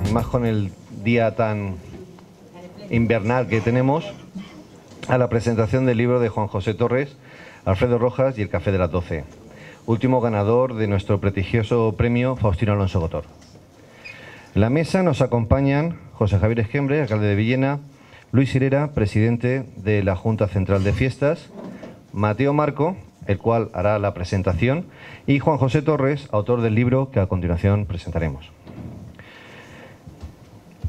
y más con el día tan invernal que tenemos, a la presentación del libro de Juan José Torres, Alfredo Rojas y El café de las 12, último ganador de nuestro prestigioso premio Faustino Alonso Gotor. En la mesa nos acompañan José Javier Esquembre, alcalde de Villena, Luis Sirera, presidente de la Junta Central de Fiestas, Mateo Marco, el cual hará la presentación, y Juan José Torres, autor del libro que a continuación presentaremos.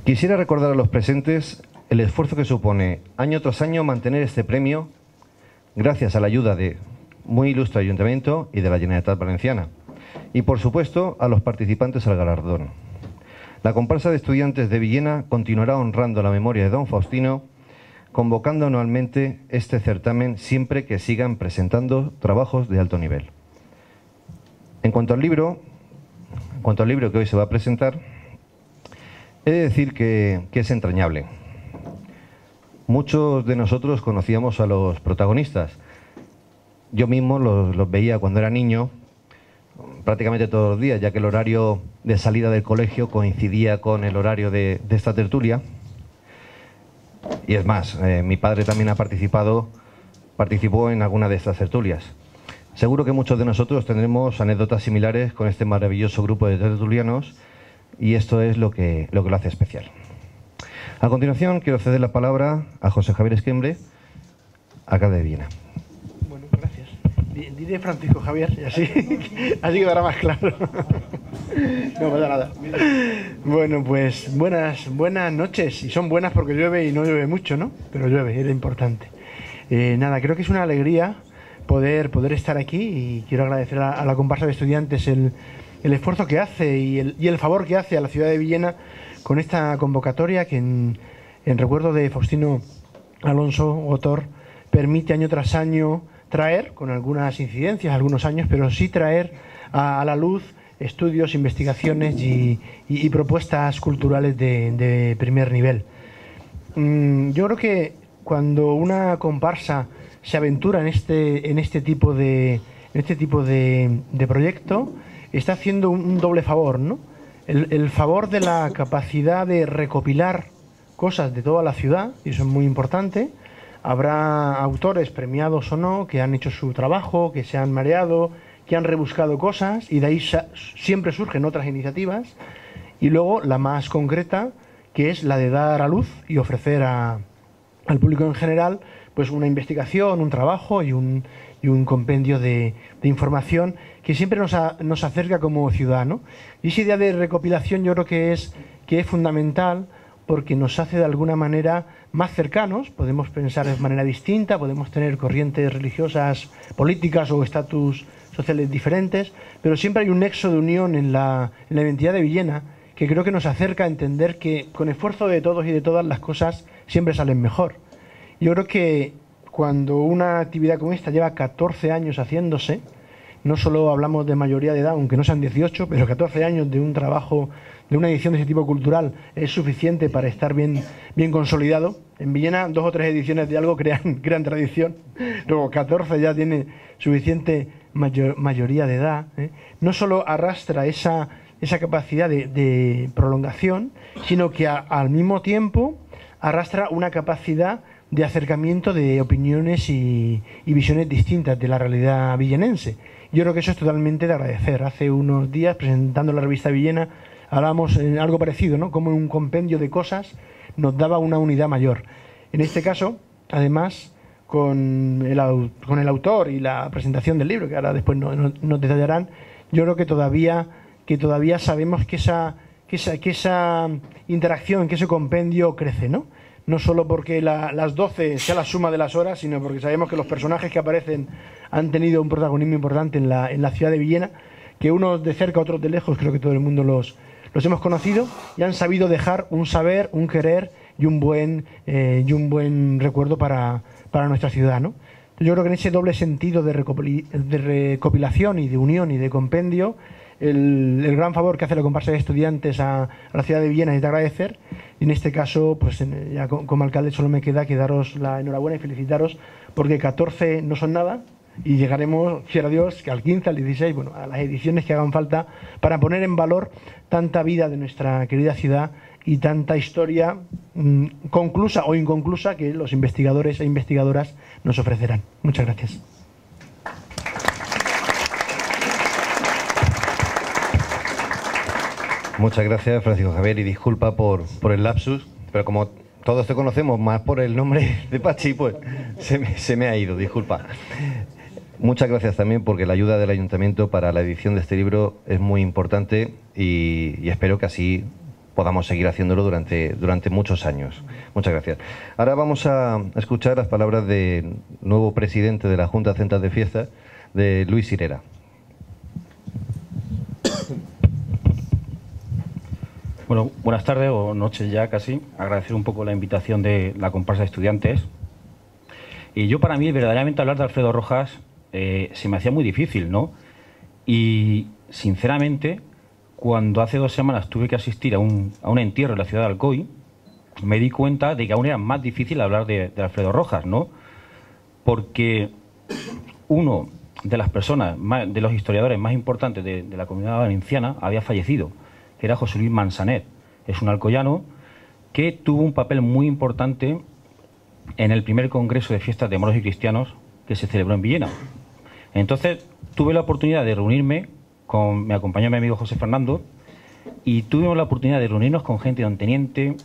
Quisiera recordar a los presentes el esfuerzo que supone año tras año mantener este premio gracias a la ayuda de muy ilustre ayuntamiento y de la Generalitat Valenciana y por supuesto a los participantes al galardón. La comparsa de estudiantes de Villena continuará honrando la memoria de don Faustino, convocando anualmente este certamen siempre que sigan presentando trabajos de alto nivel. En cuanto al libro que hoy se va a presentar, he de decir que es entrañable. Muchos de nosotros conocíamos a los protagonistas. Yo mismo los veía cuando era niño, prácticamente todos los días, ya que el horario de salida del colegio coincidía con el horario de esta tertulia. Y es más, mi padre también participó en alguna de estas tertulias. Seguro que muchos de nosotros tendremos anécdotas similares con este maravilloso grupo de tertulianos y esto es lo que lo hace especial. A continuación, quiero ceder la palabra a José Javier Esquembre, alcalde de Villena. Bueno, gracias. Diré Francisco Javier, y así quedará más claro. No pasa nada. Bueno, pues buenas noches. Y son buenas porque llueve y no llueve mucho, ¿no? Pero llueve, era importante. Nada, creo que es una alegría poder estar aquí y quiero agradecer a la comparsa de estudiantes el esfuerzo que hace y el favor que hace a la ciudad de Villena con esta convocatoria que en recuerdo de Faustino Alonso Gotor permite año tras año traer, con algunas incidencias, algunos años, pero sí traer a la luz estudios, investigaciones y propuestas culturales de primer nivel. Yo creo que cuando una comparsa se aventura en este tipo de proyecto, está haciendo un doble favor, ¿no? El favor de la capacidad de recopilar cosas de toda la ciudad, y eso es muy importante. Habrá autores, premiados o no, que han hecho su trabajo, que se han mareado, que han rebuscado cosas, y de ahí siempre surgen otras iniciativas. Y luego la más concreta, que es la de dar a luz y ofrecer al público en general pues una investigación, un trabajo y un compendio de información que siempre nos acerca como ciudad, ¿no? Y esa idea de recopilación yo creo que es fundamental porque nos hace de alguna manera más cercanos, podemos pensar de manera distinta, podemos tener corrientes religiosas, políticas o estatus sociales diferentes, pero siempre hay un nexo de unión en la identidad de Villena que creo que nos acerca a entender que con esfuerzo de todos y de todas las cosas siempre salen mejor. Yo creo que cuando una actividad como esta lleva 14 años haciéndose, no solo hablamos de mayoría de edad, aunque no sean 18, pero 14 años de un trabajo, de una edición de ese tipo cultural, es suficiente para estar bien consolidado. En Villena, 2 o 3 ediciones de algo crean tradición, luego 14 ya tiene suficiente mayoría de edad, ¿eh? No solo arrastra esa capacidad de prolongación, sino que al mismo tiempo arrastra una capacidad de acercamiento de opiniones y visiones distintas de la realidad villenense. Yo creo que eso es totalmente de agradecer. Hace unos días, presentando la revista Villena, hablábamos en algo parecido, ¿no? Como un compendio de cosas nos daba una unidad mayor. En este caso, además, con el autor y la presentación del libro, que ahora después nos detallarán, yo creo que todavía sabemos que esa interacción, que ese compendio crece, ¿no? No solo porque las 12 sea la suma de las horas, sino porque sabemos que los personajes que aparecen han tenido un protagonismo importante en la ciudad de Villena, que unos de cerca, otros de lejos, creo que todo el mundo los hemos conocido y han sabido dejar un saber, un querer y un buen recuerdo para nuestra ciudad, ¿no? Yo creo que en ese doble sentido de recopilación y de unión y de compendio, el gran favor que hace la comparsa de estudiantes a la ciudad de Villena es de agradecer. Y en este caso, pues ya como alcalde solo me queda que daros la enhorabuena y felicitaros porque 14 no son nada, y llegaremos, quiera Dios, que al 15, al 16, bueno, a las ediciones que hagan falta para poner en valor tanta vida de nuestra querida ciudad y tanta historia conclusa o inconclusa que los investigadores e investigadoras nos ofrecerán. Muchas gracias. Muchas gracias, Francisco Javier, y disculpa por el lapsus, pero como todos te conocemos más por el nombre de Pachi, pues se me ha ido, disculpa. Muchas gracias también porque la ayuda del Ayuntamiento para la edición de este libro es muy importante y espero que así podamos seguir haciéndolo durante muchos años. Muchas gracias. Ahora vamos a escuchar las palabras del nuevo presidente de la Junta Central de Fiestas, de Luis Sirera. Bueno, buenas tardes o noches ya casi. Agradecer un poco la invitación de la comparsa de estudiantes. Y yo, para mí, verdaderamente hablar de Alfredo Rojas se me hacía muy difícil, ¿no? Y, sinceramente, cuando hace 2 semanas tuve que asistir a un entierro en la ciudad de Alcoy, me di cuenta de que aún era más difícil hablar de Alfredo Rojas, ¿no? Porque uno de las personas, de los historiadores más importantes de la comunidad valenciana, había fallecido, que era José Luis Mansanet. Es un alcoyano que tuvo un papel muy importante en el primer congreso de fiestas de moros y cristianos que se celebró en Villena. Entonces tuve la oportunidad de reunirme me acompañó mi amigo José Fernando, y tuvimos la oportunidad de reunirnos con gente de Onteniente,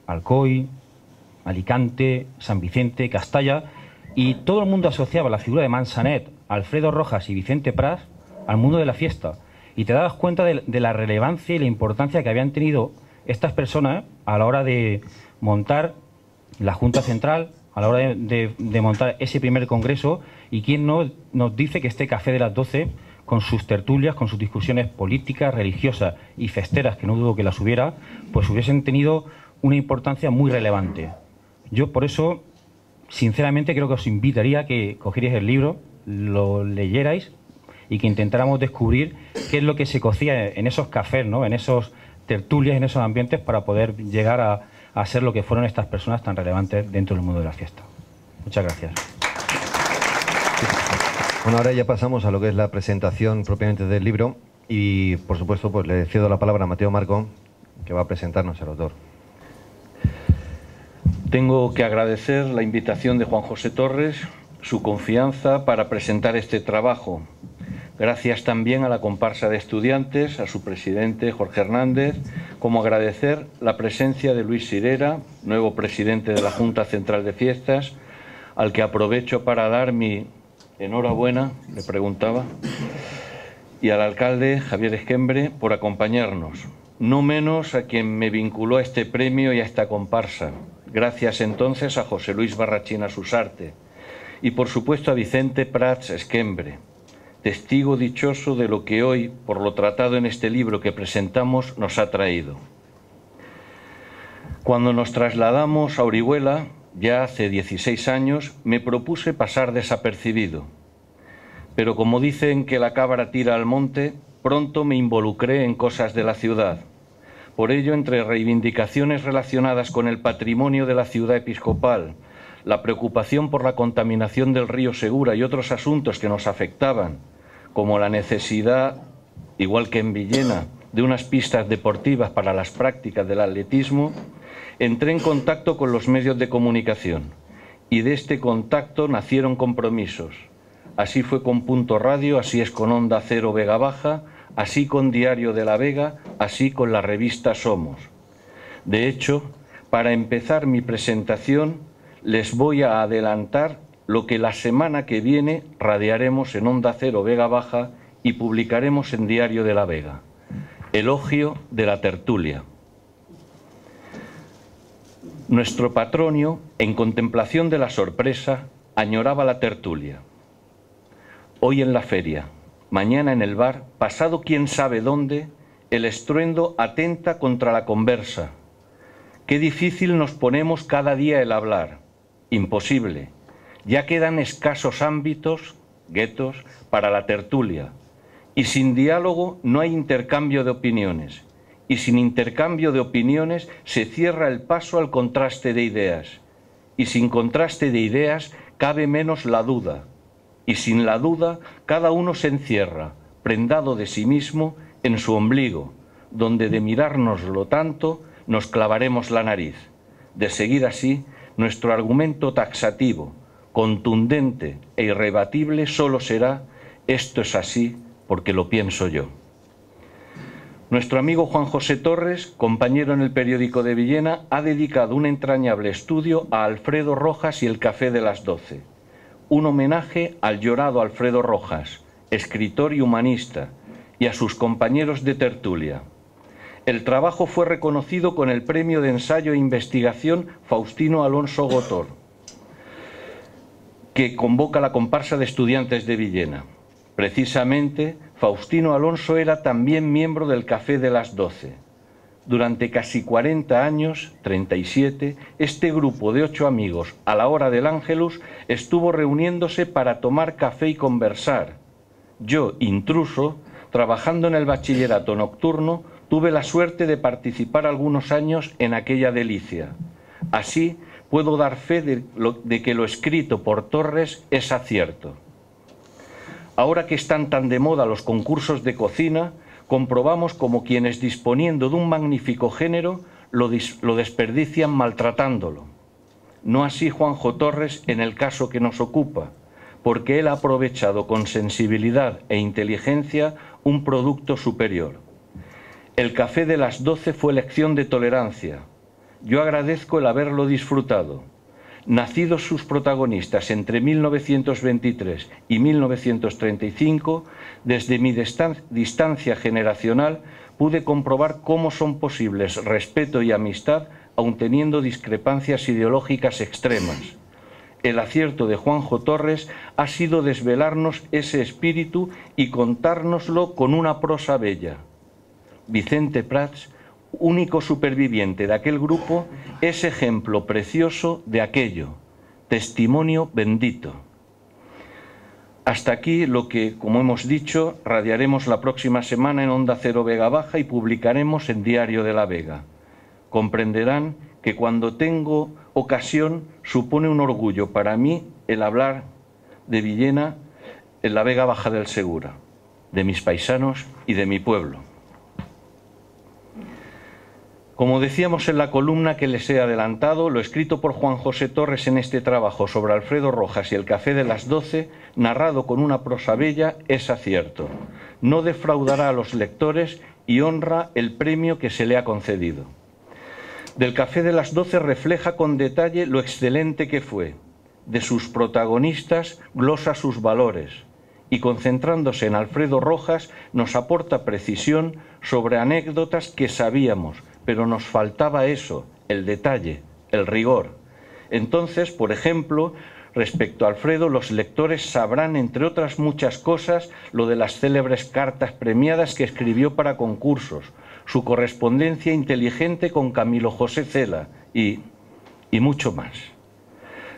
Alcoy, Alicante, San Vicente, Castalla, y todo el mundo asociaba la figura de Mansanet, Alfredo Rojas y Vicente Pras al mundo de la fiesta. Y te dabas cuenta de la relevancia y la importancia que habían tenido estas personas a la hora de montar la Junta Central, a la hora de montar ese primer congreso, y quién no nos dice que este café de las 12, con sus tertulias, con sus discusiones políticas, religiosas y festeras, que no dudo que las hubiera, pues hubiesen tenido una importancia muy relevante. Yo por eso, sinceramente, creo que os invitaría a que cogierais el libro, lo leyerais y que intentáramos descubrir qué es lo que se cocía en esos cafés, ¿no? En esos tertulias, en esos ambientes, para poder llegar a ser lo que fueron estas personas tan relevantes dentro del mundo de la fiesta. Muchas gracias. Bueno, ahora ya pasamos a lo que es la presentación propiamente del libro y, por supuesto, pues le cedo la palabra a Mateo Marco, que va a presentarnos el autor. Tengo que agradecer la invitación de Juan José Torres, su confianza para presentar este trabajo. Gracias también a la comparsa de estudiantes, a su presidente Jorge Hernández, como agradecer la presencia de Luis Sirera, nuevo presidente de la Junta Central de Fiestas, al que aprovecho para dar mi enhorabuena, le preguntaba, y al alcalde Javier Esquembre por acompañarnos, no menos a quien me vinculó a este premio y a esta comparsa. Gracias entonces a José Luis Barrachina Susarte y por supuesto a Vicente Prats Esquembre, testigo dichoso de lo que hoy, por lo tratado en este libro que presentamos, nos ha traído. Cuando nos trasladamos a Orihuela, ya hace 16 años, me propuse pasar desapercibido. Pero como dicen que la cabra tira al monte, pronto me involucré en cosas de la ciudad. Por ello, entre reivindicaciones relacionadas con el patrimonio de la ciudad episcopal, la preocupación por la contaminación del río Segura y otros asuntos que nos afectaban, como la necesidad, igual que en Villena, de unas pistas deportivas para las prácticas del atletismo, entré en contacto con los medios de comunicación y de este contacto nacieron compromisos. Así fue con Punto Radio, así es con Onda Cero Vega Baja, así con Diario de la Vega, así con la revista Somos. De hecho, para empezar mi presentación, les voy a adelantar lo que la semana que viene radiaremos en Onda Cero Vega Baja y publicaremos en Diario de la Vega. Elogio de la tertulia. Nuestro patronio, en contemplación de la sorpresa, añoraba la tertulia. Hoy en la feria, mañana en el bar, pasado quién sabe dónde, el estruendo atenta contra la conversa. Qué difícil nos ponemos cada día el hablar. Imposible. Ya quedan escasos ámbitos, guetos, para la tertulia. Y sin diálogo no hay intercambio de opiniones. Y sin intercambio de opiniones se cierra el paso al contraste de ideas. Y sin contraste de ideas cabe menos la duda. y sin la duda cada uno se encierra, prendado de sí mismo, en su ombligo, donde de mirárnoslo tanto nos clavaremos la nariz. De seguir así, nuestro argumento taxativo, contundente e irrebatible solo será: esto es así porque lo pienso yo. Nuestro amigo Juan José Torres, compañero en el periódico de Villena, ha dedicado un entrañable estudio a Alfredo Rojas y el Café de las 12. Un homenaje al llorado Alfredo Rojas, escritor y humanista, y a sus compañeros de tertulia. El trabajo fue reconocido con el Premio de Ensayo e Investigación Faustino Alonso Gotor, que convoca la comparsa de estudiantes de Villena. Precisamente, Faustino Alonso era también miembro del Café de las 12. Durante casi 40 años, 37, este grupo de 8 amigos, a la hora del Ángelus, estuvo reuniéndose para tomar café y conversar. Yo, intruso, trabajando en el bachillerato nocturno, tuve la suerte de participar algunos años en aquella delicia. Así, puedo dar fe de que lo escrito por Torres es acierto. Ahora que están tan de moda los concursos de cocina, comprobamos como quienes, disponiendo de un magnífico género, lo desperdician maltratándolo. No así Juanjo Torres en el caso que nos ocupa, porque él ha aprovechado con sensibilidad e inteligencia un producto superior. El Café de las 12 fue lección de tolerancia. Yo agradezco el haberlo disfrutado. Nacidos sus protagonistas entre 1923 y 1935, desde mi distancia generacional pude comprobar cómo son posibles respeto y amistad aun teniendo discrepancias ideológicas extremas. El acierto de Juanjo Torres ha sido desvelarnos ese espíritu y contárnoslo con una prosa bella. Vicente Prats, único superviviente de aquel grupo, es ejemplo precioso de aquello, testimonio bendito. Hasta aquí lo que, como hemos dicho, radiaremos la próxima semana en Onda Cero Vega Baja y publicaremos en Diario de la Vega. Comprenderán que cuando tengo ocasión supone un orgullo para mí el hablar de Villena en la Vega Baja del Segura, de mis paisanos y de mi pueblo. Como decíamos en la columna que les he adelantado, lo escrito por Juan José Torres en este trabajo sobre Alfredo Rojas y el Café de las 12, narrado con una prosa bella, es acierto. No defraudará a los lectores y honra el premio que se le ha concedido. Del Café de las 12 refleja con detalle lo excelente que fue. De sus protagonistas glosa sus valores y, concentrándose en Alfredo Rojas, nos aporta precisión sobre anécdotas que sabíamos, pero nos faltaba eso, el detalle, el rigor. Entonces, por ejemplo, respecto a Alfredo, los lectores sabrán, entre otras muchas cosas, lo de las célebres cartas premiadas que escribió para concursos, su correspondencia inteligente con Camilo José Cela y mucho más.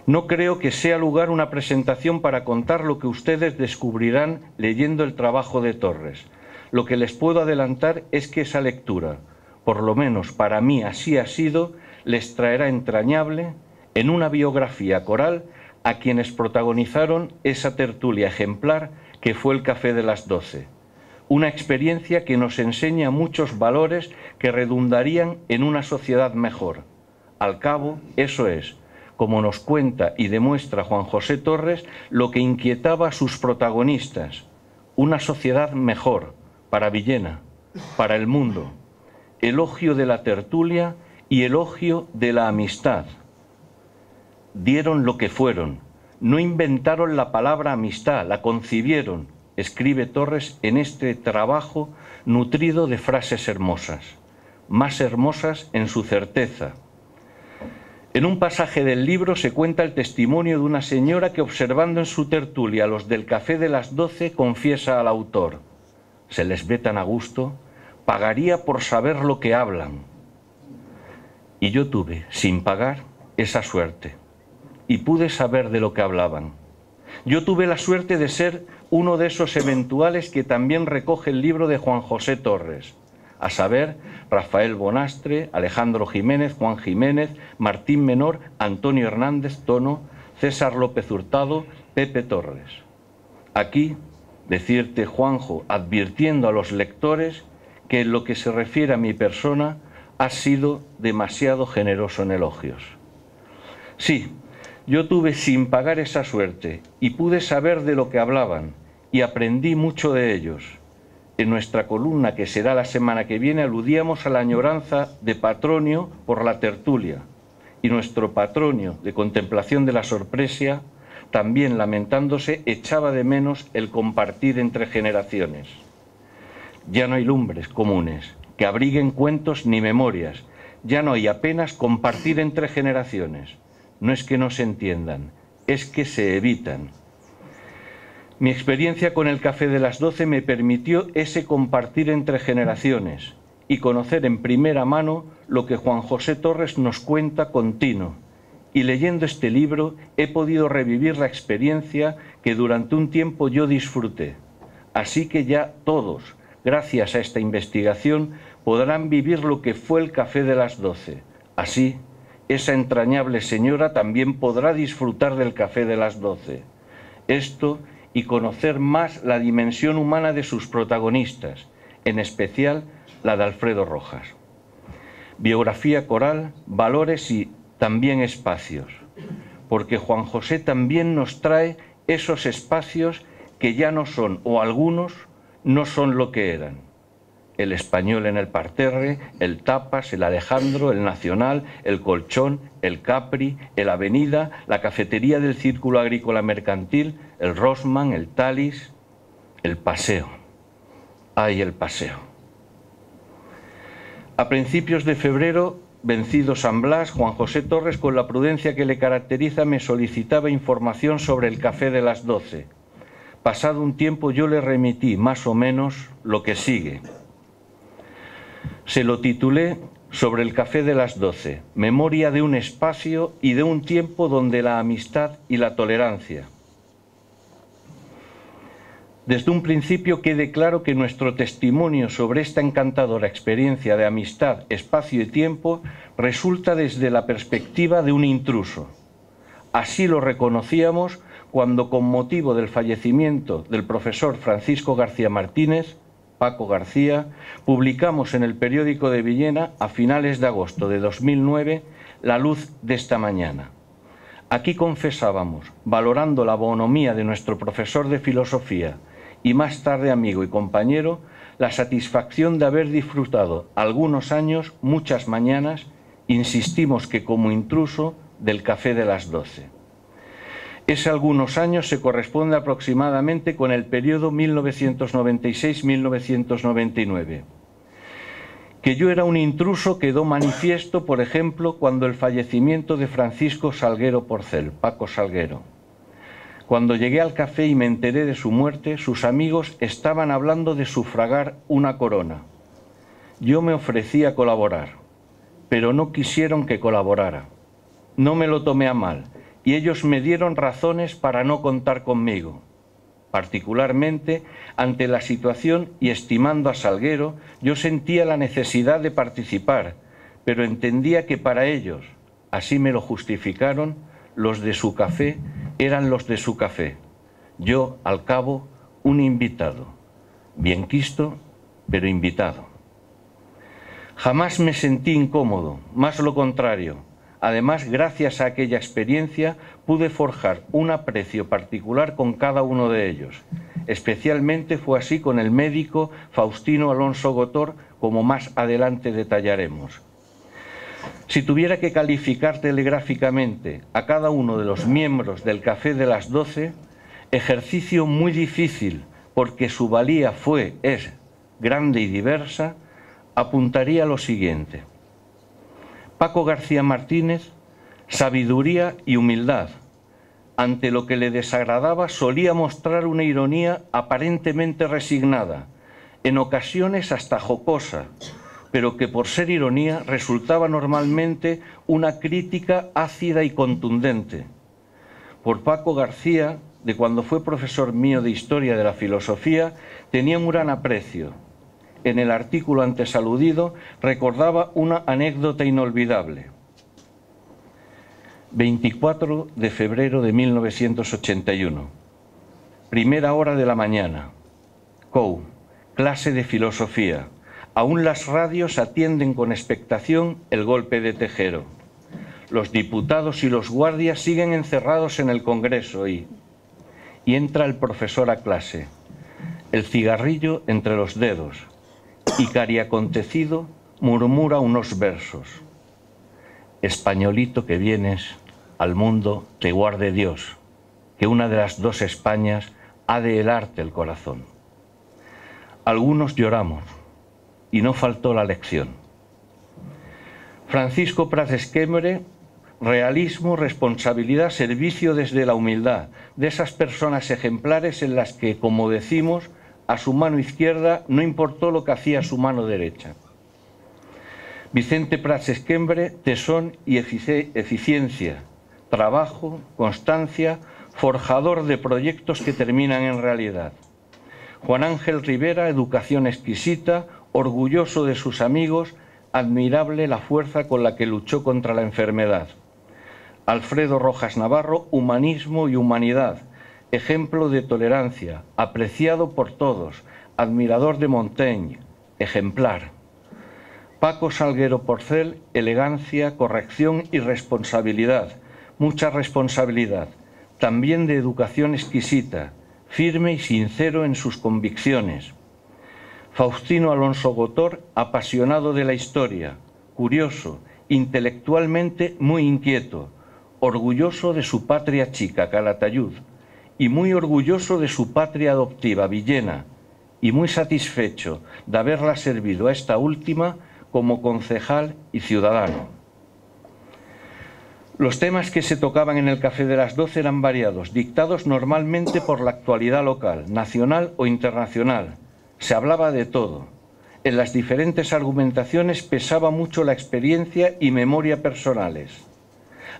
No creo que sea lugar una presentación para contar lo que ustedes descubrirán leyendo el trabajo de Torres. Lo que les puedo adelantar es que esa lectura, por lo menos para mí así ha sido, les traerá entrañable, en una biografía coral, a quienes protagonizaron esa tertulia ejemplar que fue el Café de las 12. Una experiencia que nos enseña muchos valores que redundarían en una sociedad mejor. Al cabo, eso es, como nos cuenta y demuestra Juan José Torres, lo que inquietaba a sus protagonistas. Una sociedad mejor, para Villena, para el mundo. Elogio de la tertulia y elogio de la amistad. Dieron lo que fueron, no inventaron la palabra amistad, la concibieron, escribe Torres en este trabajo nutrido de frases hermosas, más hermosas en su certeza. En un pasaje del libro se cuenta el testimonio de una señora que, observando en su tertulia los del Café de las 12, confiesa al autor: se les ve tan a gusto, pagaría por saber lo que hablan. Y yo tuve, sin pagar, esa suerte, y pude saber de lo que hablaban. Yo tuve la suerte de ser uno de esos eventuales que también recoge el libro de Juan José Torres, a saber, Rafael Bonastre, Alejandro Jiménez, Juan Jiménez, Martín Menor, Antonio Hernández Tono, César López Hurtado, Pepe Torres. Aquí, decirte, Juanjo, advirtiendo a los lectores que en lo que se refiere a mi persona has sido demasiado generoso en elogios. Sí, yo tuve sin pagar esa suerte y pude saber de lo que hablaban y aprendí mucho de ellos. En nuestra columna, que será la semana que viene, aludíamos a la añoranza de Patronio por la tertulia, y nuestro Patronio de contemplación de la sorpresa, también lamentándose, echaba de menos el compartir entre generaciones. Ya no hay lumbres comunes que abriguen cuentos ni memorias, ya no hay apenas compartir entre generaciones. No es que no se entiendan, es que se evitan. Mi experiencia con el café de las 12 me permitió ese compartir entre generaciones y conocer en primera mano lo que Juan José Torres nos cuenta con tino. Y leyendo este libro he podido revivir la experiencia que durante un tiempo yo disfruté. Así que ya todos, gracias a esta investigación, podrán vivir lo que fue el café de las 12. Así, esa entrañable señora también podrá disfrutar del café de las 12. Esto y conocer más la dimensión humana de sus protagonistas, en especial la de Alfredo Rojas. Biografía coral, valores y también espacios, porque Juan José también nos trae esos espacios que ya no son, o algunos no son lo que eran. El Español en el Parterre, el Tapas, el Alejandro, el Nacional, el Colchón, el Capri, el Avenida, la cafetería del Círculo Agrícola Mercantil, el Rossmann, el Talis, el Paseo. ¡Ay, el Paseo! A principios de febrero, vencido San Blas, Juan José Torres, con la prudencia que le caracteriza, me solicitaba información sobre el café de las 12. Pasado un tiempo yo le remití más o menos lo que sigue. Se lo titulé Sobre el café de las 12, memoria de un espacio y de un tiempo donde la amistad y la tolerancia. Desde un principio quede claro que nuestro testimonio sobre esta encantadora experiencia de amistad, espacio y tiempo resulta desde la perspectiva de un intruso. Así lo reconocíamos cuando, con motivo del fallecimiento del profesor Francisco García Martínez, Paco García, publicamos en el periódico de Villena a finales de agosto de 2009 La luz de esta mañana. Aquí confesábamos, valorando la bonomía de nuestro profesor de filosofía y más tarde amigo y compañero, la satisfacción de haber disfrutado algunos años, muchas mañanas, insistimos que como intruso, del café de las 12. Ese algunos años se corresponde aproximadamente con el periodo 1996-1999. Que yo era un intruso quedó manifiesto, por ejemplo, cuando el fallecimiento de Francisco Salguero Porcel, Paco Salguero. Cuando llegué al café y me enteré de su muerte, sus amigos estaban hablando de sufragar una corona. Yo me ofrecí a colaborar, pero no quisieron que colaborara. No me lo tomé a mal, y ellos me dieron razones para no contar conmigo. Particularmente, ante la situación y estimando a Salguero, yo sentía la necesidad de participar, pero entendía que para ellos, así me lo justificaron, los de su café eran los de su café. Yo, al cabo, un invitado. Bien quisto, pero invitado. Jamás me sentí incómodo, más lo contrario. Además, gracias a aquella experiencia, pude forjar un aprecio particular con cada uno de ellos. Especialmente fue así con el médico Faustino Alonso Gotor, como más adelante detallaremos. Si tuviera que calificar telegráficamente a cada uno de los miembros del Café de las 12, ejercicio muy difícil, porque su valía es grande y diversa, apuntaría lo siguiente. Paco García Martínez, sabiduría y humildad. Ante lo que le desagradaba solía mostrar una ironía aparentemente resignada, en ocasiones hasta jocosa, pero que por ser ironía resultaba normalmente una crítica ácida y contundente. Por Paco García, de cuando fue profesor mío de Historia de la Filosofía, tenía un gran aprecio. En el artículo antes aludido recordaba una anécdota inolvidable. 24 de febrero de 1981. primera hora de la mañana. COU, clase de filosofía. Aún las radios atienden con expectación el golpe de Tejero. Los diputados y los guardias siguen encerrados en el Congreso y entra el profesor a clase, el cigarrillo entre los dedos, y cariacontecido murmura unos versos. Españolito que vienes, al mundo te guarde Dios, que una de las dos Españas ha de helarte el corazón. Algunos lloramos, y no faltó la lección. Francisco Prat Esquembre, realismo, responsabilidad, servicio desde la humildad, de esas personas ejemplares en las que, como decimos, a su mano izquierda no importó lo que hacía su mano derecha. Vicente Prat Esquembre, tesón y eficiencia, trabajo, constancia, forjador de proyectos que terminan en realidad. Juan Ángel Rivera, educación exquisita, orgulloso de sus amigos, admirable la fuerza con la que luchó contra la enfermedad. Alfredo Rojas Navarro, humanismo y humanidad, ejemplo de tolerancia, apreciado por todos, admirador de Montaigne, ejemplar. Paco Salguero Porcel, elegancia, corrección y responsabilidad, mucha responsabilidad, también de educación exquisita, firme y sincero en sus convicciones. Faustino Alonso Gotor, apasionado de la historia, curioso, intelectualmente muy inquieto, orgulloso de su patria chica, Calatayud, y muy orgulloso de su patria adoptiva, Villena, y muy satisfecho de haberla servido a esta última como concejal y ciudadano. Los temas que se tocaban en el Café de las 12 eran variados, dictados normalmente por la actualidad local, nacional o internacional. Se hablaba de todo. En las diferentes argumentaciones pesaba mucho la experiencia y memoria personales.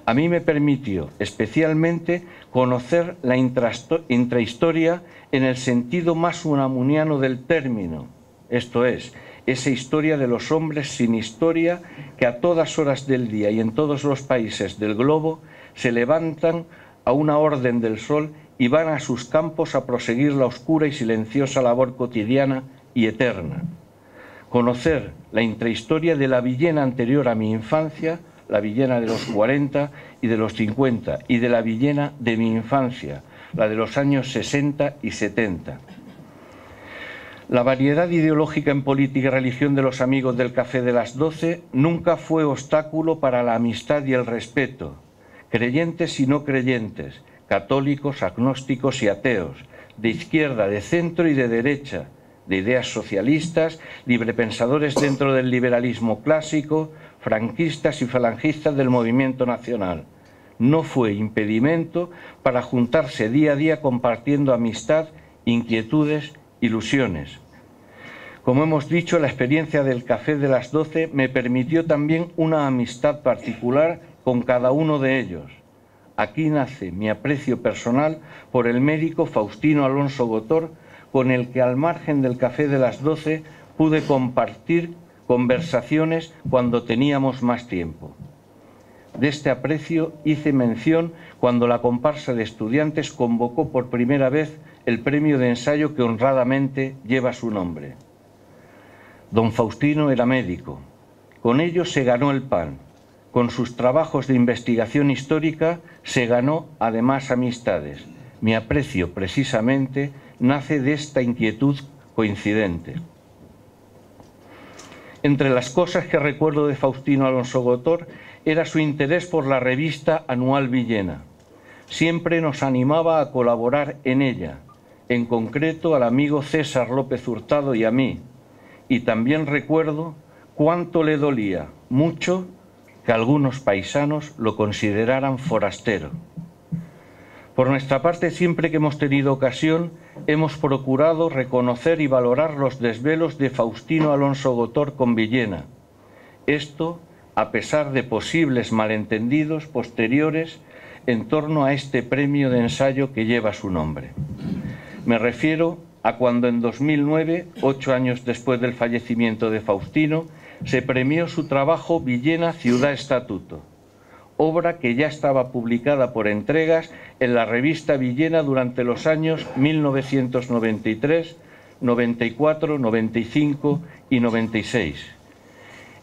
A mí me permitió especialmente conocer la intrahistoria en el sentido más unamuniano del término, esto es, esa historia de los hombres sin historia que a todas horas del día y en todos los países del globo se levantan a una orden del sol y van a sus campos a proseguir la oscura y silenciosa labor cotidiana y eterna. Conocer la intrahistoria de la Villena anterior a mi infancia, la Villena de los 40 y de los 50, y de la Villena de mi infancia, la de los años 60 y 70. La variedad ideológica en política y religión de los amigos del Café de las 12 nunca fue obstáculo para la amistad y el respeto. Creyentes y no creyentes, católicos, agnósticos y ateos, de izquierda, de centro y de derecha, de ideas socialistas, librepensadores dentro del liberalismo clásico, franquistas y falangistas del movimiento nacional. No fue impedimento para juntarse día a día compartiendo amistad, inquietudes, ilusiones. Como hemos dicho, la experiencia del Café de las 12 me permitió también una amistad particular con cada uno de ellos. Aquí nace mi aprecio personal por el médico Faustino Alonso Gotor, con el que al margen del Café de las 12 pude compartir conversaciones cuando teníamos más tiempo. De este aprecio hice mención cuando la comparsa de estudiantes convocó por primera vez el premio de ensayo que honradamente lleva su nombre. Don Faustino era médico. Con ello se ganó el pan. Con sus trabajos de investigación histórica se ganó además amistades. Mi aprecio, precisamente, nace de esta inquietud coincidente. Entre las cosas que recuerdo de Faustino Alonso Gotor era su interés por la revista anual Villena. Siempre nos animaba a colaborar en ella, en concreto al amigo César López Hurtado y a mí. Y también recuerdo cuánto le dolía, mucho, que algunos paisanos lo consideraran forastero. Por nuestra parte, siempre que hemos tenido ocasión, hemos procurado reconocer y valorar los desvelos de Faustino Alonso Gotor con Villena. Esto, a pesar de posibles malentendidos posteriores en torno a este premio de ensayo que lleva su nombre. Me refiero a cuando en 2009, 8 años después del fallecimiento de Faustino, se premió su trabajo Villena Ciudad Estatuto, obra que ya estaba publicada por entregas en la revista Villena durante los años 1993, 94, 95 y 96.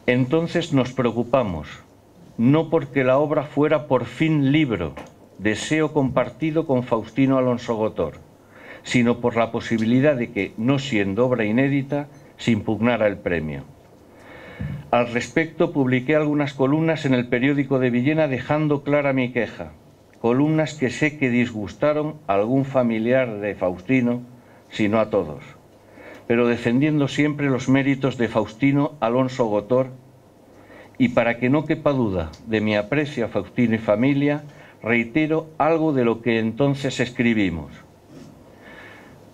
Entonces nos preocupamos, no porque la obra fuera por fin libro, deseo compartido con Faustino Alonso Gotor, sino por la posibilidad de que, no siendo obra inédita, se impugnara el premio. Al respecto, publiqué algunas columnas en el periódico de Villena dejando clara mi queja, columnas que sé que disgustaron a algún familiar de Faustino, si no a todos, pero defendiendo siempre los méritos de Faustino Alonso Gotor, y para que no quepa duda de mi aprecio a Faustino y familia, reitero algo de lo que entonces escribimos.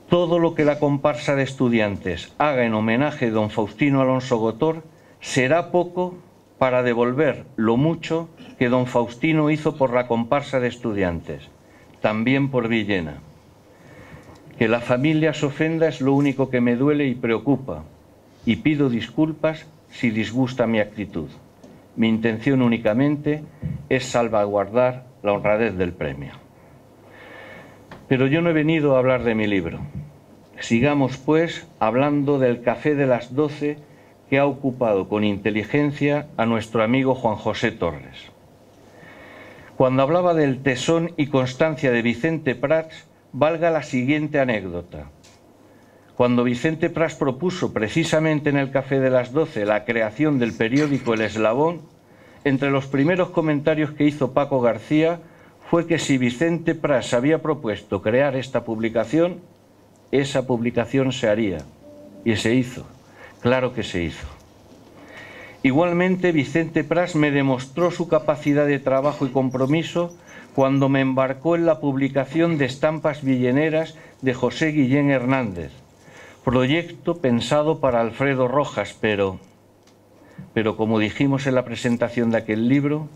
Todo lo que la comparsa de estudiantes haga en homenaje a don Faustino Alonso Gotor será poco para devolver lo mucho que don Faustino hizo por la comparsa de estudiantes, también por Villena. Que la familia se ofenda es lo único que me duele y preocupa, y pido disculpas si disgusta mi actitud. Mi intención únicamente es salvaguardar la honradez del premio. Pero yo no he venido a hablar de mi libro. Sigamos, pues, hablando del café de las 12 que ha ocupado con inteligencia a nuestro amigo Juan José Torres. Cuando hablaba del tesón y constancia de Vicente Prats, valga la siguiente anécdota. Cuando Vicente Prats propuso precisamente en el Café de las 12 la creación del periódico El Eslabón, entre los primeros comentarios que hizo Paco García fue que si Vicente Prats había propuesto crear esta publicación, esa publicación se haría. Y se hizo, claro que se hizo. Igualmente, Vicente Prats me demostró su capacidad de trabajo y compromiso cuando me embarcó en la publicación de Estampas Villeneras de José Guillén Hernández, proyecto pensado para Alfredo Rojas, pero como dijimos en la presentación de aquel libro,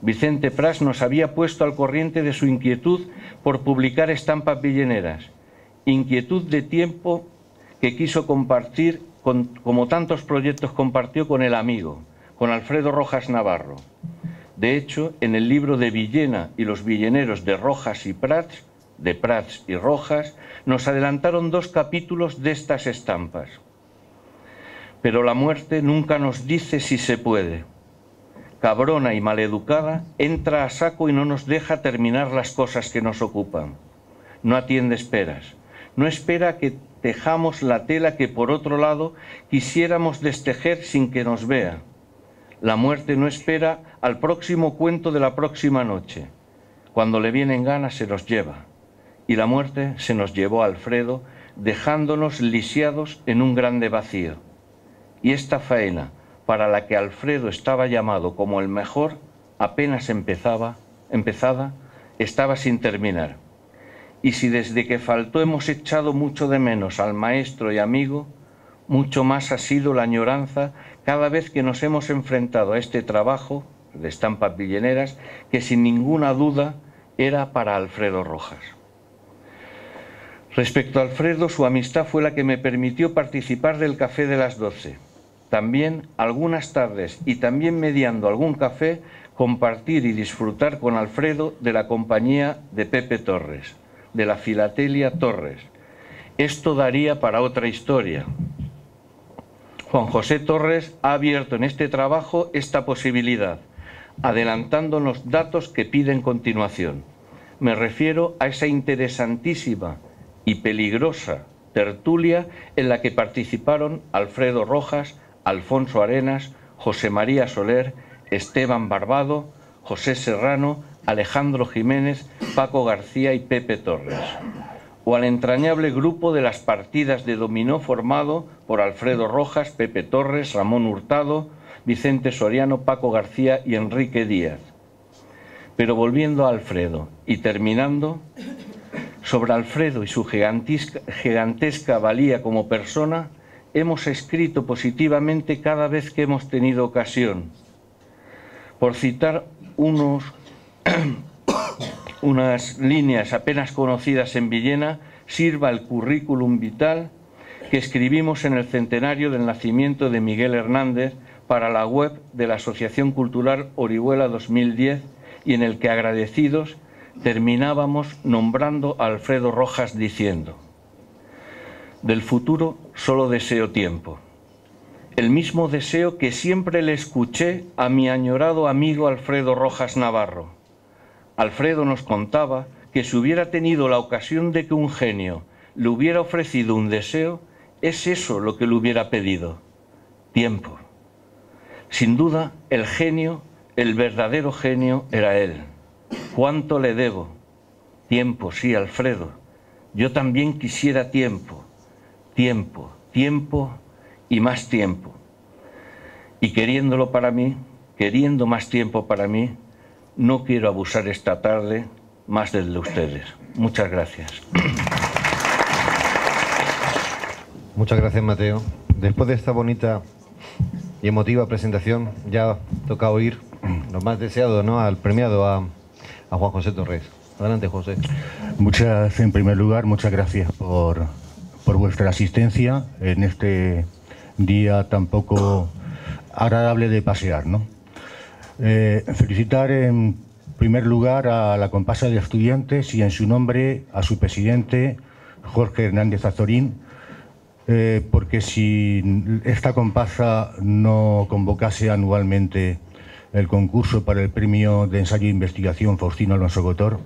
Vicente Prats nos había puesto al corriente de su inquietud por publicar Estampas Villeneras, inquietud de tiempo que quiso compartir, como tantos proyectos compartió con el amigo, con Alfredo Rojas Navarro. De hecho, en el libro de Villena y los villeneros de Rojas y Prats, de Prats y Rojas, nos adelantaron 2 capítulos de estas estampas. Pero la muerte nunca nos dice si se puede. Cabrona y maleducada, entra a saco y no nos deja terminar las cosas que nos ocupan. No atiende esperas. No espera que tejamos la tela que por otro lado quisiéramos destejer sin que nos vea. La muerte no espera al próximo cuento de la próxima noche. Cuando le vienen ganas se nos lleva. Y la muerte se nos llevó a Alfredo, dejándonos lisiados en un grande vacío. Y esta faena, para la que Alfredo estaba llamado como el mejor, apenas empezada, estaba sin terminar. Y si desde que faltó hemos echado mucho de menos al maestro y amigo, mucho más ha sido la añoranza cada vez que nos hemos enfrentado a este trabajo de Estampas Villeneras, que sin ninguna duda era para Alfredo Rojas. Respecto a Alfredo, su amistad fue la que me permitió participar del Café de las 12. También algunas tardes y también mediando algún café, compartir y disfrutar con Alfredo de la compañía de Pepe Torres, de la Filatelia Torres. Esto daría para otra historia. Juan José Torres ha abierto en este trabajo esta posibilidad, adelantándonos datos que piden continuación. Me refiero a esa interesantísima y peligrosa tertulia en la que participaron Alfredo Rojas, Alfonso Arenas, José María Soler, Esteban Barbado, José Serrano, Alejandro Jiménez, Paco García y Pepe Torres, o al entrañable grupo de las partidas de dominó formado por Alfredo Rojas, Pepe Torres, Ramón Hurtado, Vicente Soriano, Paco García y Enrique Díaz. Pero volviendo a Alfredo y terminando, sobre Alfredo y su gigantesca valía como persona, hemos escrito positivamente cada vez que hemos tenido ocasión. Por citar unas líneas apenas conocidas en Villena, sirva el currículum vital que escribimos en el centenario del nacimiento de Miguel Hernández para la web de la Asociación Cultural Orihuela 2010 y en el que, agradecidos, terminábamos nombrando a Alfredo Rojas diciendo: del futuro solo deseo tiempo. El mismo deseo que siempre le escuché a mi añorado amigo Alfredo Rojas Navarro. Alfredo nos contaba que si hubiera tenido la ocasión de que un genio le hubiera ofrecido un deseo, es eso lo que le hubiera pedido: tiempo. Sin duda, el genio, el verdadero genio, era él. ¿Cuánto le debo? Tiempo, sí, Alfredo. Yo también quisiera tiempo. Tiempo, tiempo y más tiempo. Y queriéndolo para mí, queriendo más tiempo para mí, no quiero abusar esta tarde más del de ustedes. Muchas gracias. Muchas gracias, Mateo. Después de esta bonita y emotiva presentación, ya toca oír lo más deseado, ¿no?, al premiado, a Juan José Torres. Adelante, José. En primer lugar, muchas gracias por vuestra asistencia en este día tan poco agradable de pasear, ¿no? Felicitar en primer lugar a la comparsa de estudiantes y en su nombre a su presidente, Jorge Hernández Azorín, porque si esta comparsa no convocase anualmente el concurso para el premio de ensayo e investigación Faustino Alonso Gotor,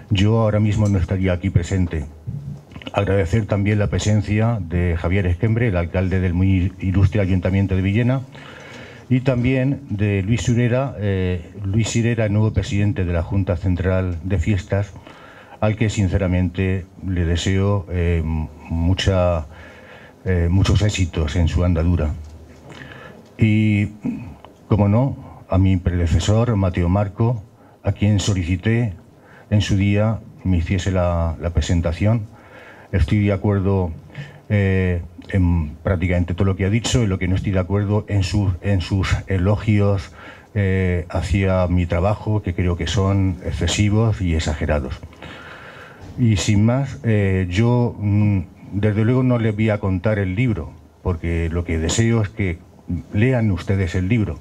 yo ahora mismo no estaría aquí presente. Agradecer también la presencia de Javier Esquembre, el alcalde del muy ilustre Ayuntamiento de Villena, y también de Luis Sirera, el nuevo presidente de la Junta Central de Fiestas, al que sinceramente le deseo muchos éxitos en su andadura. Y, como no, a mi predecesor, Mateo Marco, a quien solicité en su día me hiciese la presentación. Estoy de acuerdo en prácticamente todo lo que ha dicho, y lo que no estoy de acuerdo en sus elogios hacia mi trabajo, que creo que son excesivos y exagerados. Y sin más, yo desde luego no les voy a contar el libro, porque lo que deseo es que lean ustedes el libro.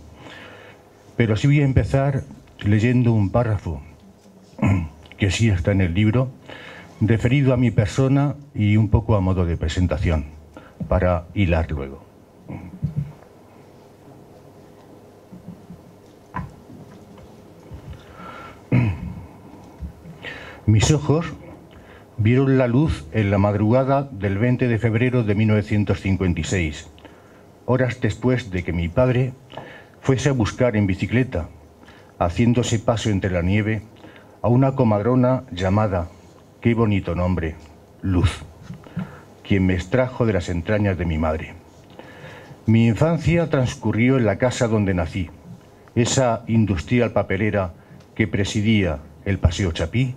Pero sí voy a empezar leyendo un párrafo que sí está en el libro, referido a mi persona y un poco a modo de presentación, para hilar luego. Mis ojos vieron la luz en la madrugada del 20 de febrero de 1956, horas después de que mi padre fuese a buscar en bicicleta, haciéndose paso entre la nieve, a una comadrona llamada, qué bonito nombre, Luz, quien me extrajo de las entrañas de mi madre. Mi infancia transcurrió en la casa donde nací, esa industrial papelera que presidía el Paseo Chapí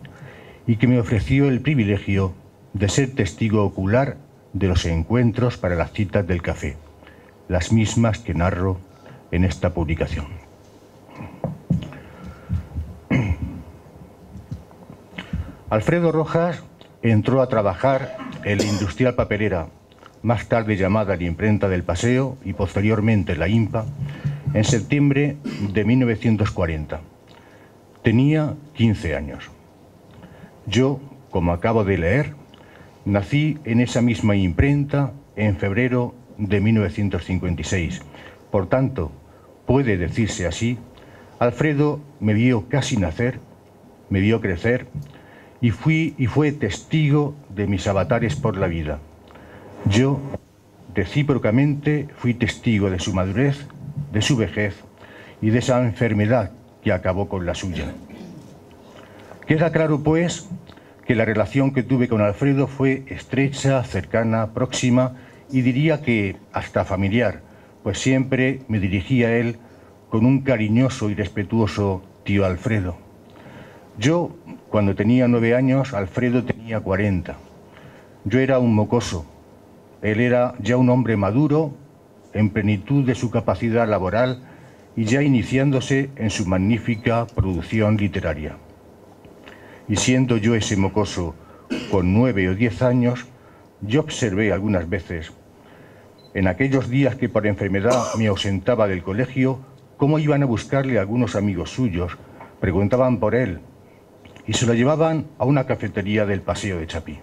y que me ofreció el privilegio de ser testigo ocular de los encuentros para las citas del café, las mismas que narro en esta publicación. Alfredo Rojas entró a trabajar en la industrial papelera, más tarde llamada la Imprenta del Paseo y posteriormente la IMPA, en septiembre de 1940. Tenía 15 años. Yo, como acabo de leer, nací en esa misma imprenta en febrero de 1956. Por tanto, puede decirse así, Alfredo me vio casi nacer, me vio crecer, y fue testigo de mis avatares por la vida. Yo, recíprocamente, fui testigo de su madurez, de su vejez y de esa enfermedad que acabó con la suya. Queda claro, pues, que la relación que tuve con Alfredo fue estrecha, cercana, próxima y diría que hasta familiar, pues siempre me dirigí a él con un cariñoso y respetuoso tío Alfredo. Yo, cuando tenía 9 años, Alfredo tenía 40. Yo era un mocoso. Él era ya un hombre maduro, en plenitud de su capacidad laboral y ya iniciándose en su magnífica producción literaria. Y siendo yo ese mocoso con 9 o 10 años, yo observé algunas veces En aquellos días que por enfermedad me ausentaba del colegio, cómo iban a buscarle a algunos amigos suyos, preguntaban por él y se lo llevaban a una cafetería del Paseo de Chapí.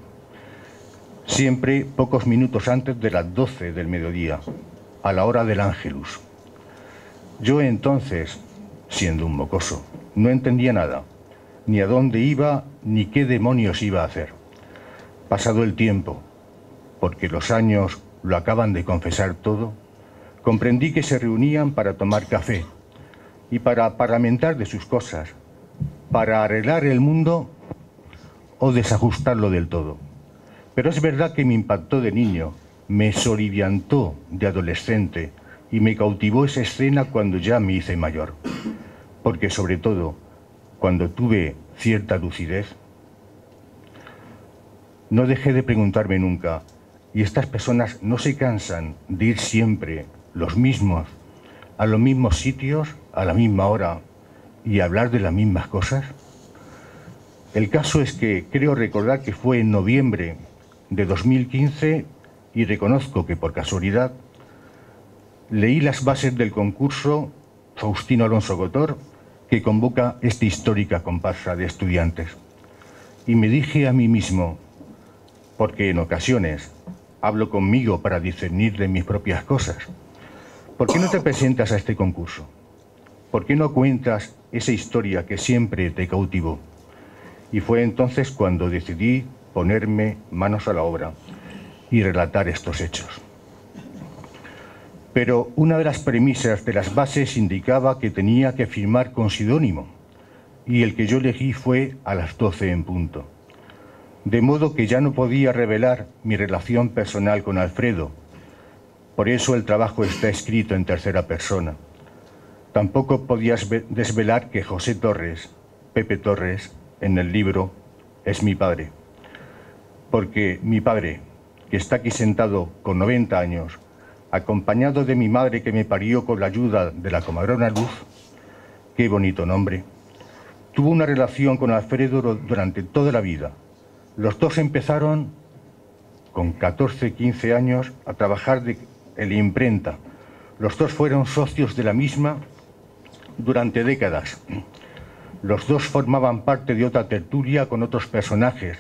Siempre pocos minutos antes de las 12 del mediodía, a la hora del Ángelus. Yo entonces, siendo un mocoso, no entendía nada, ni a dónde iba, ni qué demonios iba a hacer. Pasado el tiempo, porque los años lo acaban de confesar todo, comprendí que se reunían para tomar café y para parlamentar de sus cosas, para arreglar el mundo o desajustarlo del todo. Pero es verdad que me impactó de niño, me soliviantó de adolescente y me cautivó esa escena cuando ya me hice mayor. Porque sobre todo, cuando tuve cierta lucidez, no dejé de preguntarme nunca, ¿y estas personas no se cansan de ir siempre los mismos, a los mismos sitios, a la misma hora y hablar de las mismas cosas? El caso es que creo recordar que fue en noviembre de 2015 y reconozco que por casualidad leí las bases del concurso Faustino Alonso Gotor que convoca esta histórica comparsa de estudiantes. Y me dije a mí mismo, porque en ocasiones hablo conmigo para discernir de mis propias cosas, ¿por qué no te presentas a este concurso? ¿Por qué no cuentas esa historia que siempre te cautivó? Y fue entonces cuando decidí ponerme manos a la obra y relatar estos hechos. Pero una de las premisas de las bases indicaba que tenía que firmar con seudónimo, y el que yo elegí fue a las 12 en punto. De modo que ya no podía revelar mi relación personal con Alfredo. Por eso el trabajo está escrito en tercera persona. Tampoco podías desvelar que José Torres, Pepe Torres, en el libro, es mi padre. Porque mi padre, que está aquí sentado con 90 años, acompañado de mi madre que me parió con la ayuda de la comadrona Luz, qué bonito nombre, tuvo una relación con Alfredo durante toda la vida. Los dos empezaron con 14, 15 años a trabajar en la imprenta. Los dos fueron socios de la misma durante décadas. Los dos formaban parte de otra tertulia con otros personajes,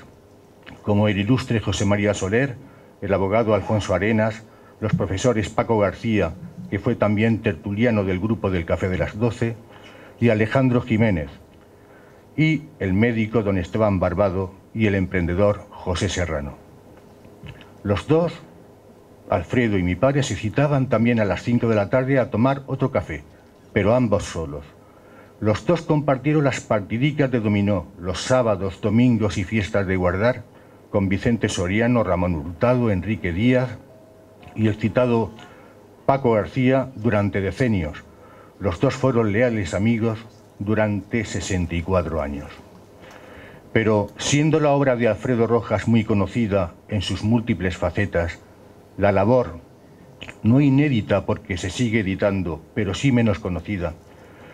como el ilustre José María Soler, el abogado Alfonso Arenas, los profesores Paco García, que fue también tertuliano del grupo del Café de las 12, y Alejandro Jiménez, y el médico don Esteban Barbado y el emprendedor José Serrano. Los dos, Alfredo y mi padre, se citaban también a las 5 de la tarde a tomar otro café, pero ambos solos. Los dos compartieron las partidicas de dominó, los sábados, domingos y fiestas de guardar, con Vicente Soriano, Ramón Hurtado, Enrique Díaz y el citado Paco García durante decenios. Los dos fueron leales amigos durante 64 años. Pero siendo la obra de Alfredo Rojas muy conocida en sus múltiples facetas, la labor, no inédita porque se sigue editando, pero sí menos conocida,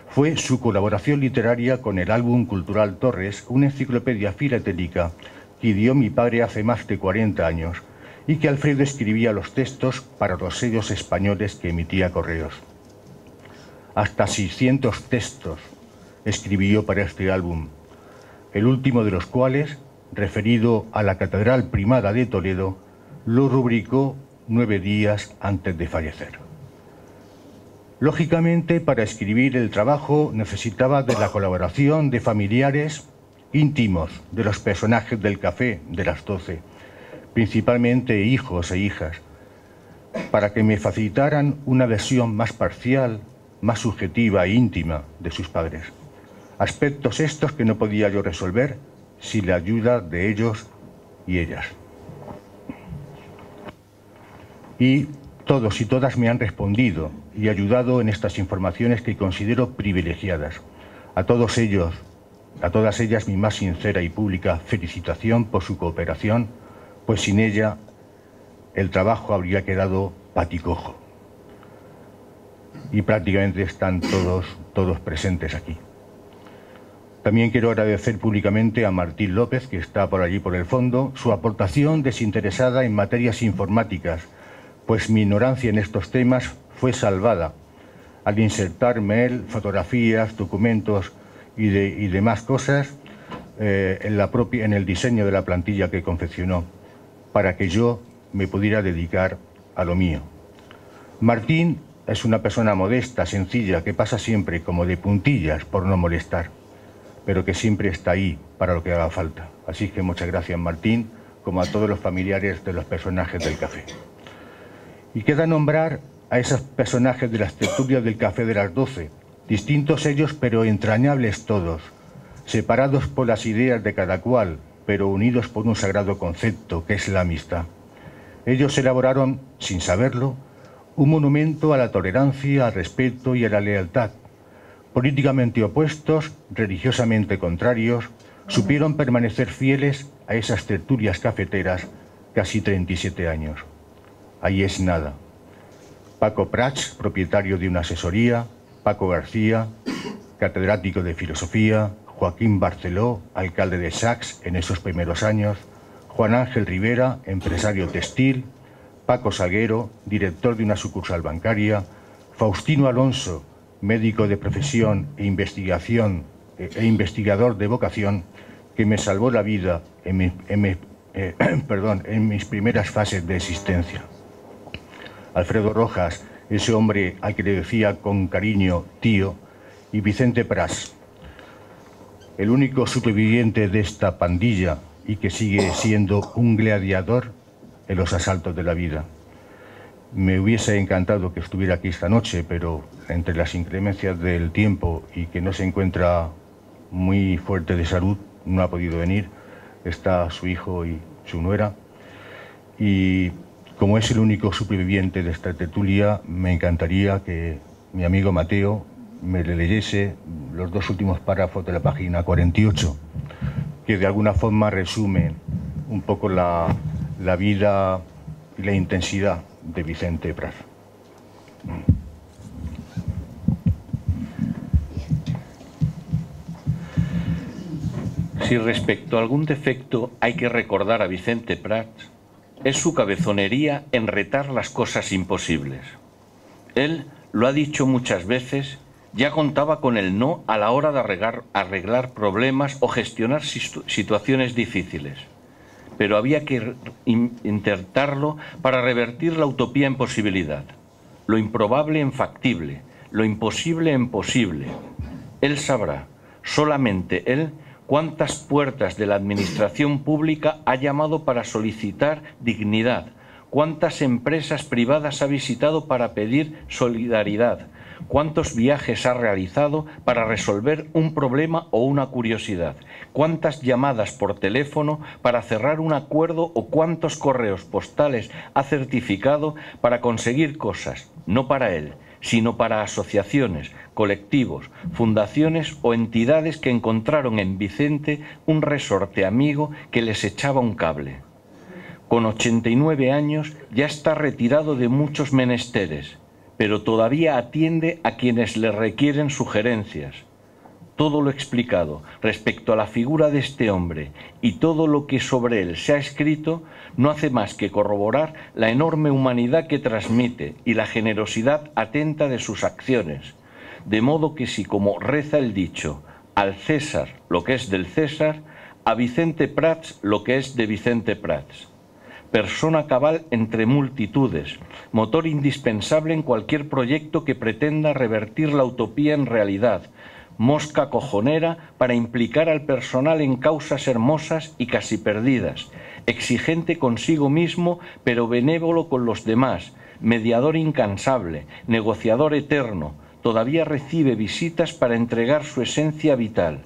fue su colaboración literaria con el álbum cultural Torres, una enciclopedia filatélica que ideó mi padre hace más de 40 años y que Alfredo escribía los textos para los sellos españoles que emitía Correos. Hasta 600 textos escribió para este álbum, el último de los cuales, referido a la Catedral Primada de Toledo, lo rubricó 9 días antes de fallecer. Lógicamente, para escribir el trabajo necesitaba de la colaboración de familiares íntimos de los personajes del Café de las 12, principalmente hijos e hijas, para que me facilitaran una versión más parcial, más subjetiva e íntima de sus padres. Aspectos estos que no podía yo resolver sin la ayuda de ellos y ellas. Y todos y todas me han respondido y ayudado en estas informaciones que considero privilegiadas. A todos ellos, a todas ellas mi más sincera y pública felicitación por su cooperación, pues sin ella el trabajo habría quedado paticojo. Y prácticamente están todos presentes aquí. También quiero agradecer públicamente a Martín López, que está por allí por el fondo, su aportación desinteresada en materias informáticas, pues mi ignorancia en estos temas fue salvada al insertarme él fotografías, documentos y demás cosas en el diseño de la plantilla que confeccionó, para que yo me pudiera dedicar a lo mío. Martín es una persona modesta, sencilla, que pasa siempre como de puntillas por no molestar, pero que siempre está ahí para lo que haga falta. Así que muchas gracias, Martín, como a todos los familiares de los personajes del café. Y queda nombrar a esos personajes de las tertulias del café de las 12, distintos ellos pero entrañables todos, separados por las ideas de cada cual, pero unidos por un sagrado concepto que es la amistad. Ellos elaboraron, sin saberlo, un monumento a la tolerancia, al respeto y a la lealtad. Políticamente opuestos, religiosamente contrarios, supieron permanecer fieles a esas tertulias cafeteras casi 37 años. Ahí es nada. Paco Prats, propietario de una asesoría, Paco García, catedrático de filosofía, Joaquín Barceló, alcalde de Sax en esos primeros años, Juan Ángel Rivera, empresario textil, Paco Salguero, director de una sucursal bancaria, Faustino Alonso, médico de profesión e investigador de vocación, que me salvó la vida en mis primeras fases de existencia. Alfredo Rojas, ese hombre al que le decía con cariño tío, y Vicente Prats, el único superviviente de esta pandilla y que sigue siendo un gladiador en los asaltos de la vida. Me hubiese encantado que estuviera aquí esta noche, pero entre las inclemencias del tiempo y que no se encuentra muy fuerte de salud, no ha podido venir. Está su hijo y su nuera. Y como es el único superviviente de esta tertulia, me encantaría que mi amigo Mateo me leyese los dos últimos párrafos de la página 48, que de alguna forma resumen un poco la vida y la intensidad de Vicente Prats. Si respecto a algún defecto hay que recordar a Vicente Prats, es su cabezonería en retar las cosas imposibles. Él lo ha dicho muchas veces, ya contaba con el no a la hora de arreglar problemas o gestionar situaciones difíciles. Pero había que intentarlo para revertir la utopía en posibilidad, lo improbable en factible, lo imposible en posible. Él sabrá, solamente él, cuántas puertas de la administración pública ha llamado para solicitar dignidad, cuántas empresas privadas ha visitado para pedir solidaridad, cuántos viajes ha realizado para resolver un problema o una curiosidad, cuántas llamadas por teléfono para cerrar un acuerdo o cuántos correos postales ha certificado para conseguir cosas, no para él, sino para asociaciones, colectivos, fundaciones o entidades que encontraron en Vicente un resorte amigo que les echaba un cable. Con 89 años ya está retirado de muchos menesteres, pero todavía atiende a quienes le requieren sugerencias. Todo lo explicado respecto a la figura de este hombre y todo lo que sobre él se ha escrito no hace más que corroborar la enorme humanidad que transmite y la generosidad atenta de sus acciones, de modo que si, como reza el dicho, al César lo que es del César, a Vicente Prats lo que es de Vicente Prats. Persona cabal entre multitudes, motor indispensable en cualquier proyecto que pretenda revertir la utopía en realidad, mosca cojonera para implicar al personal en causas hermosas y casi perdidas, exigente consigo mismo pero benévolo con los demás, mediador incansable, negociador eterno, todavía recibe visitas para entregar su esencia vital.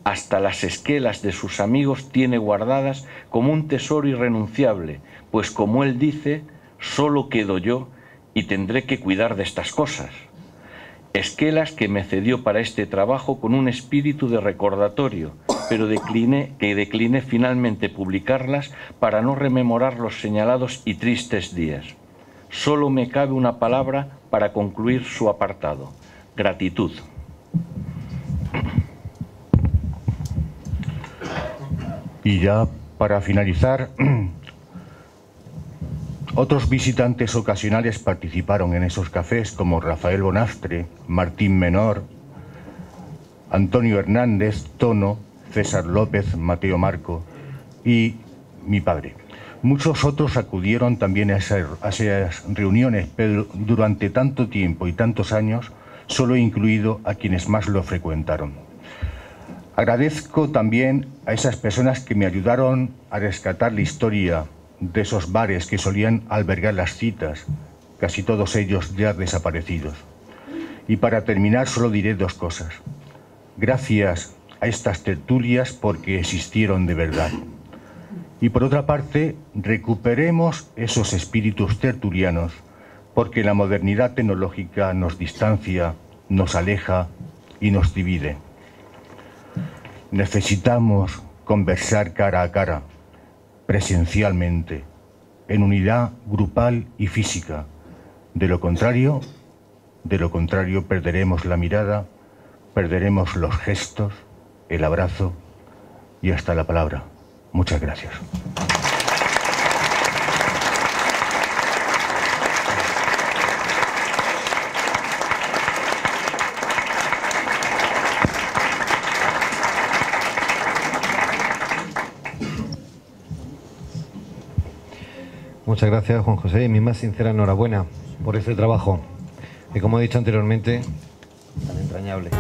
Hasta las esquelas de sus amigos tiene guardadas como un tesoro irrenunciable, pues como él dice, solo quedo yo y tendré que cuidar de estas cosas. Esquelas que me cedió para este trabajo con un espíritu de recordatorio, pero decliné finalmente publicarlas para no rememorar los señalados y tristes días. Solo me cabe una palabra para concluir su apartado: gratitud. Y ya para finalizar, Otros visitantes ocasionales participaron en esos cafés, como Rafael Bonastre, Martín Menor, Antonio Hernández, Tono, César López, Mateo Marco y mi padre. Muchos otros acudieron también a esas reuniones, pero durante tanto tiempo y tantos años solo he incluido a quienes más lo frecuentaron. Agradezco también a esas personas que me ayudaron a rescatar la historia de esos bares que solían albergar las citas, casi todos ellos ya desaparecidos. Y para terminar solo diré dos cosas. Gracias a estas tertulias porque existieron de verdad. Y por otra parte, recuperemos esos espíritus tertulianos, porque la modernidad tecnológica nos distancia, nos aleja y nos divide. Necesitamos conversar cara a cara, presencialmente, en unidad grupal y física. De lo contrario, perderemos la mirada, perderemos los gestos, el abrazo y hasta la palabra. Muchas gracias. Muchas gracias, Juan José, y mi más sincera enhorabuena por este trabajo, que como he dicho anteriormente, tan entrañable.